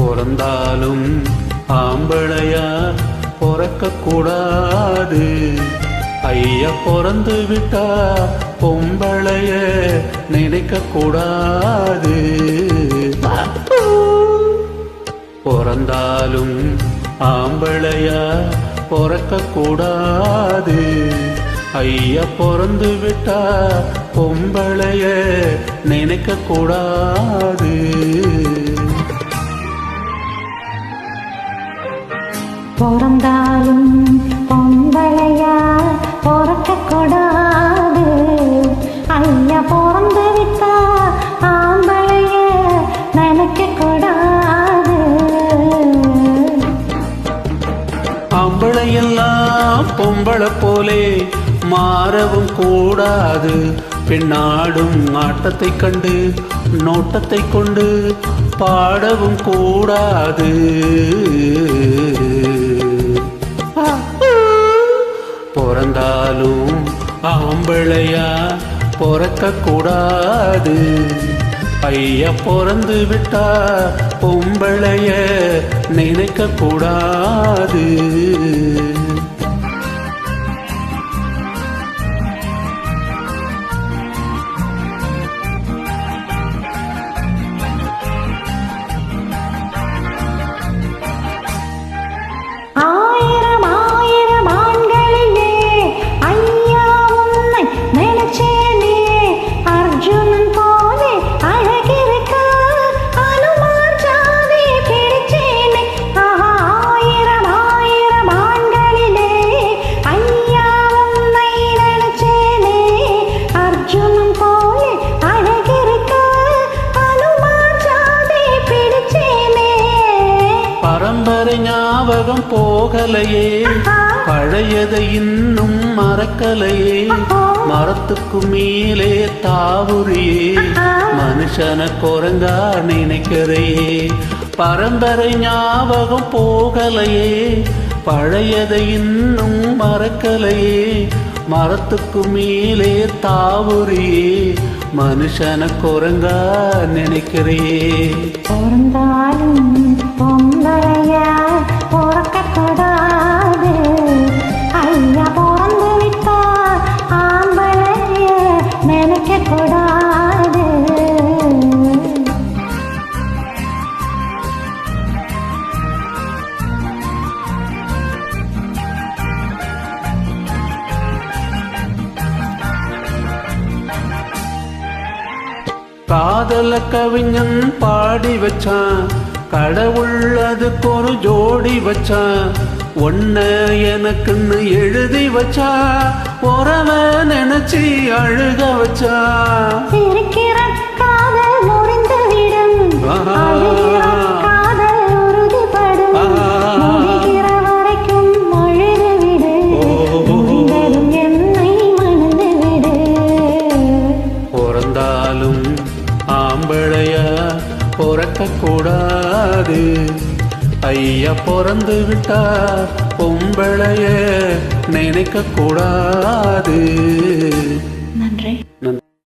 பிறந்தாலும் ஆம்பளையா பிறக்க கூடாது. ஐயா பிறந்து விட்டா பொம்பளைய நினைக்க கூடாது. பிறந்தாலும் ஆம்பளையா பிறக்க கூடாது. ஐயா பிறந்து விட்டா பொம்பளைய நினைக்க கூடாது. பிறந்தாலும் பொம்பளையா பிறக்க கூடாது. ஐயா பிறந்து விட்டா ஆம்பளைய நினைக்க கூடாது. ஆம்பளையெல்லாம் பொம்பளை போலே மாறவும் கூடாது. பெண்ணாடும் ஆட்டத்தை கண்டு நோட்டத்தை கொண்டு பாடவும் கூடாது. பிறந்தாலும் ஆம்பளையா பிறக்க கூடாது. ஐயா பிறந்து விட்டா பொம்பளைய நினைக்க கூடாது. பரம்பரை ஞாபகம் போகலையே, பழையதை இன்னும் மறக்கலையே. மரத்துக்கு மேலே தாவுரியே, மனுஷன குரங்கா நினைக்கிறையே. பரம்பரை ஞாபகம் போகலையே, பழையதை இன்னும் மறக்கலையே. மரத்துக்கு மேலே தாவுரியே, மனுஷன குரங்கா நினைக்கிறையே. பிறந்தாலும் பொம்பளையா பிறக்க கூடாது. ஐயா பிறந்து விட்டா ஆம்பளைய நினைக்க கூடாது. காதல கவிஞன் பாடி வச்சான், கடவுள் அதுக்கு ஒரு ஜோடி வச்சான். ஒன்ன எனக்குன்னு எழுதி வச்சா, உறவ நினைச்சி அழுக வச்சா. சிரிக்கிற காதல் முறிந்து விடும், காதல் உறுதிப்படும். முடிகிற வரைக்கும் அழுது விடு, முடிந்ததும் என்னை மணந்து விடு. பிறந்தாலும் ஆம்பளையா பிறக்க கூடாது. ஐயா பிறந்து விட்டா பொம்பளைய நினைக்க கூடாது.